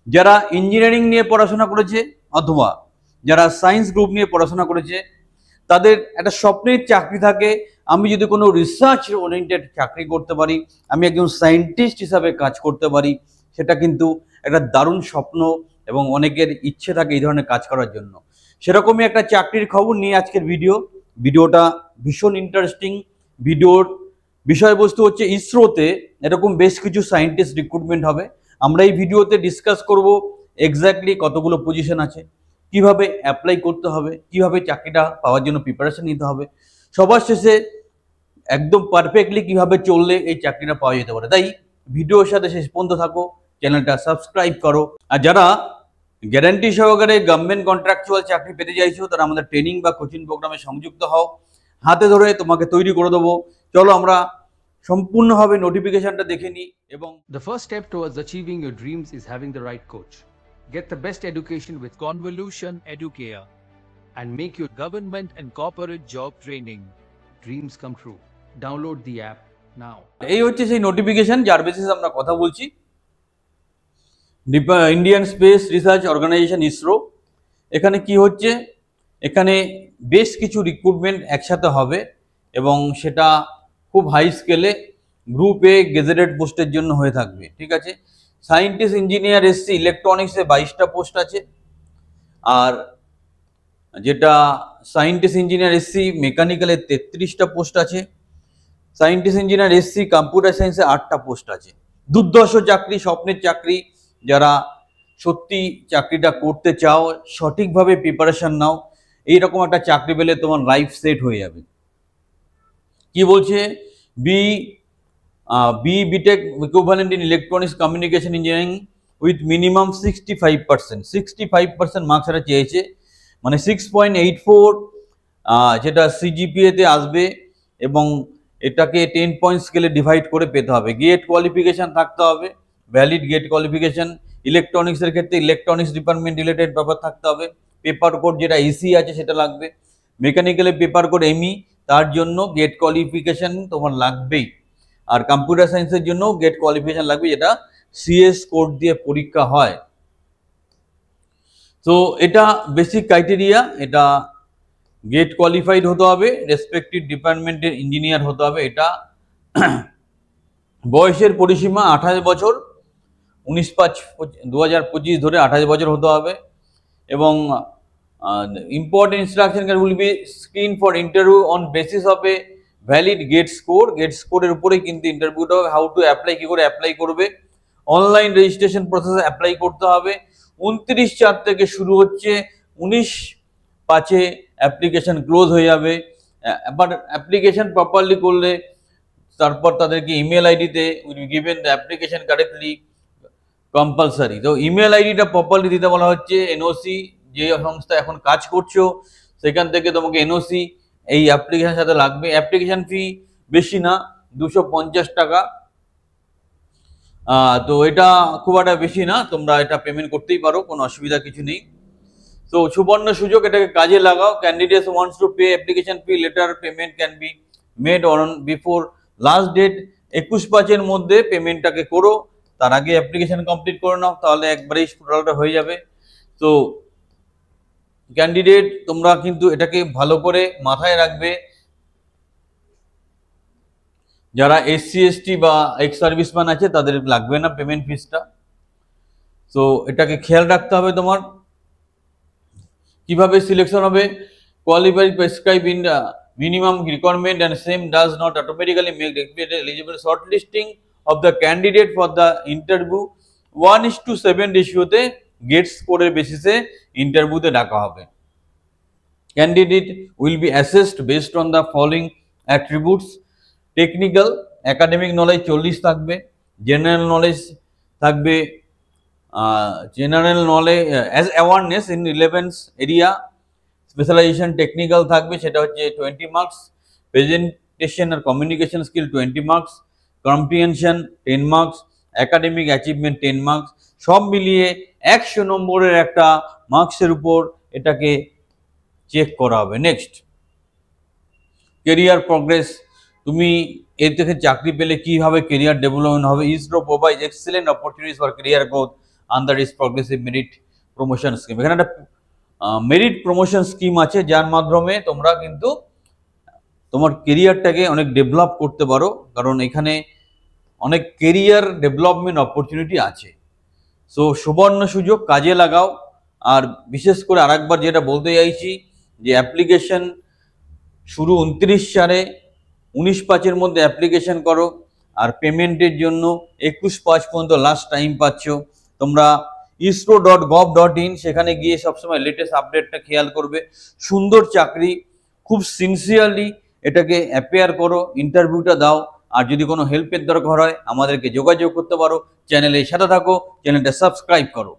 যারা ইঞ্জিনিয়ারিং নিয়ে পড়াশোনা করেছে অথবা যারা সায়েন্স গ্রুপ নিয়ে পড়াশোনা করেছে তাদের একটা স্বপ্নের চাকরি থাকে, আমি যদি কোনো রিসার্চ ওরিয়েন্টেড চাকরি করতে পারি, আমি একজন সায়েন্টিস্ট হিসাবে কাজ করতে পারি, সেটা কিন্তু একটা দারুণ স্বপ্ন এবং অনেকের ইচ্ছে থাকে এই ধরনের কাজ করার জন্য। সেরকমই একটা চাকরির খবর নিয়ে আজকের ভিডিওটা ভীষণ ইন্টারেস্টিং। ভিডিওর বিষয়বস্তু হচ্ছে ইসরোতে এরকম বেশ কিছু সায়েন্টিস্ট রিক্রুটমেন্ট হবে। আমরা এই ভিডিওতে ডিসকাস করব এক্স্যাক্টলি কতগুলো পজিশন আছে, কিভাবে অ্যাপ্লাই করতে হবে, কিভাবে চাকরিটা পাওয়ার জন্য প্রিপারেশন নিতে হবে, সবার শেষে একদম পারফেক্টলি কিভাবে চললে এই চাকরিটা পাওয়া যেতে পারে। তাই ভিডিওর সাথে শেষ পর্যন্ত থাকো, চ্যানেলটা সাবস্ক্রাইব করো। আর যারা গ্যারান্টি সহকারে গভর্নমেন্ট কন্ট্রাকচুয়াল চাকরি পেতে চাইছো তারা আমাদের ট্রেনিং বা কোচিং প্রোগ্রামে সংযুক্ত হও, হাতে ধরে তোমাকে তৈরি করে দেবো। চলো আমরা সম্পূর্ণভাবে নোটিফিকেশনটা দেখে নিই। এবং The first step towards achieving your dreams is having the right coach. Get the best education with Convolution Educare and make your government and corporate job training dreams come true. Download the app now. এই হচ্ছে সেই notification যার বেসিসে আমরা কথা বলছি। Indian space research organisation ISRO, এখানে কি হচ্ছে, এখানে বেশ কিছু রিক্রুটমেন্ট একসাথে হবে এবং সেটা খুব হাই স্কেলে গ্রুপ এ গেজেটেড পোস্টের জন্য হয়ে থাকবে। ঠিক আছে, সায়েন্টিস্ট ইঞ্জিনিয়ার এসসি ইলেকট্রনিক্সে 22টা পোস্ট আছে, আর যেটা সায়েন্টিস্ট ইঞ্জিনিয়ার এসসি মেকানিক্যালে 33টা পোস্ট আছে, সায়েন্টিস্ট ইঞ্জিনিয়ার এসসি কম্পিউটার সায়েন্সে 8টা পোস্ট আছে। দুর্ধর্ষ চাকরি, স্বপ্নের চাকরি। যারা সত্যি চাকরিটা করতে চাও, সঠিকভাবে প্রিপারেশন নাও, এইরকম একটা চাকরি পেলে তোমার লাইফ সেট হয়ে যাবে। কি বলছে, BTech equivalent in electronics communication engineering with minimum 65% marks এটা চেয়েছে, মানে 6.84 যেটা সিজিপিএতে আসবে এবং এটাকে 10 পয়েন্ট স্কেলে ডিভাইড করে পেতে হবে। গেট কোয়ালিফিকেশন থাকতে হবে, ভ্যালিড গেট কোয়ালিফিকেশন। ইলেকট্রনিক্সের ক্ষেত্রে ইলেকট্রনিক্স ডিপার্টমেন্ট রিলেটেড ব্যাপার থাকতে হবে। পেপার কোড যেটা ইসি আছে সেটা লাগবে। মেকানিক্যালে পেপার কোড এমই, তার জন্য গেট কোয়ালিফিকেশন তোমার লাগবেই। আর কম্পিউটার সায়েন্সের জন্য গেট কোয়ালিফিকেশন লাগবে, যেটা সিএস কোড দিয়ে পরীক্ষা হয়। তো এটা বেসিক ক্রাইটেরিয়া, এটা গেট কোয়ালিফাইড হতে হবে, রেসপেক্টিভ ডিপার্টমেন্টের ইঞ্জিনিয়ার হতে হবে। এটা বয়সের পরিসীমা 28 বছর, 19/5/2025 ধরে 28 বছর হতে হবে। এবং important instruction will be screen for interview on basis of a valid GATE score. GATE স্কোরের উপরেই কিন্তু ইন্টারভিউটা হবে। হাউ টু অ্যাপ্লাই, কি করে অ্যাপ্লাই করবে, অনলাইন রেজিস্ট্রেশন প্রসেসে অ্যাপ্লাই করতে হবে। 29/4 থেকে শুরু হচ্ছে, 19/5 অ্যাপ্লিকেশন ক্লোজ হয়ে যাবে। এবার অ্যাপ্লিকেশন প্রপারলি করলে তারপর তাদেরকে ইমেল আইডিতে will be given the application correctly compulsory. তো ইমেল আইডিটা প্রপারলি দিতে বলা হচ্ছে। এনওসি, যে সংস্থা এখন কাজ করছো সেখান থেকে তোমাকে এনওসি এই অ্যাপ্লিকেশনের সাথে লাগবে। অ্যাপ্লিকেশন ফি বেশি না, 250 টাকা। তো এটা খুব একটা বেশি না, তোমরা এটা পেমেন্ট করতেই পারো, কোনো অসুবিধা কিছু নেই। তো সুবর্ণ সুযোগ, এটাকে কাজে লাগাও। Candidates wants to pay application fee letter, payment can be made on before last date. 21/5-এর মধ্যে পেমেন্টটাকে করো, তার আগে অ্যাপ্লিকেশন কমপ্লিট করে নাও, তাহলে একবারেই টোটালটা হয়ে যাবে। তো ক্যান্ডিডেট তোমরা কিন্তু এটাকে ভালো করে মাথায় রাখবে, যারা এসসি এসটি বা এক্স সার্ভিসম্যান আছে তাদের লাগবে না পেমেন্ট ফিসটা। তো এটাকে খেয়াল রাখতে হবে তোমার। কিভাবে সিলেকশন হবে, qualified prescribe in minimum requirement and same does not automatically make the candidate eligible. Shortlisting of the candidate for the interview 1:7 রেশিওতে gate স্কোরের বেসিসে ইন্টারভিউতে ডাকা হবে। Candidate will be assessed based on the following attributes: technical, academic knowledge 40 থাকবে, general knowledge থাকবে, general knowledge as awareness in relevance area, specialisation technical থাকবে, সেটা হচ্ছে 20 মার্কস, প্রেজেন্টেশন আর communication skill 20 marks, comprehension 10 marks, academic achievement 10 marks, সব মিলিয়ে 100 নম্বরের একটা মার্কসের উপর এটাকে চেক করা হবে। নেক্সট, কেরিয়ার প্রগ্রেস, তুমি এর থেকে চাকরি পেলে কিভাবে কেরিয়ার ডেভেলপমেন্ট হবে। ISRO provide excellent opportunities for career growth under is progressive merit promotion scheme. এখানে একটা মেরিট প্রমোশন স্কিম আছে, যার মাধ্যমে তোমরা কিন্তু তোমার কেরিয়ারটাকে অনেক ডেভেলপ করতে পারো, কারণ এখানে অনেক কেরিয়ার ডেভেলপমেন্ট অপরচুনিটি আছে। সো সুবর্ণ সুযোগ কাজে লাগাও। আর বিশেষ করে আরেকবার যেটা বলতে চাইছি, যে অ্যাপ্লিকেশন শুরু 29/4, 19/5-এর মধ্যে অ্যাপ্লিকেশন করো। আর পেমেন্টের জন্য 21/5 পর্যন্ত লাস্ট টাইম পাচ্ছ। তোমরা isro.gov.in সেখানে গিয়ে সবসময় লেটেস্ট আপডেটটা খেয়াল করবে। সুন্দর চাকরি, খুব সিনসিয়ারলি এটাকে অ্যাপিয়ার করো, ইন্টারভিউটা দাও। আর যদি কোনো হেল্পের দরকার হয় আমাদেরকে যোগাযোগ করতে পারো। চ্যানেলের সাথে থাকো, চ্যানেলটা সাবস্ক্রাইব করো।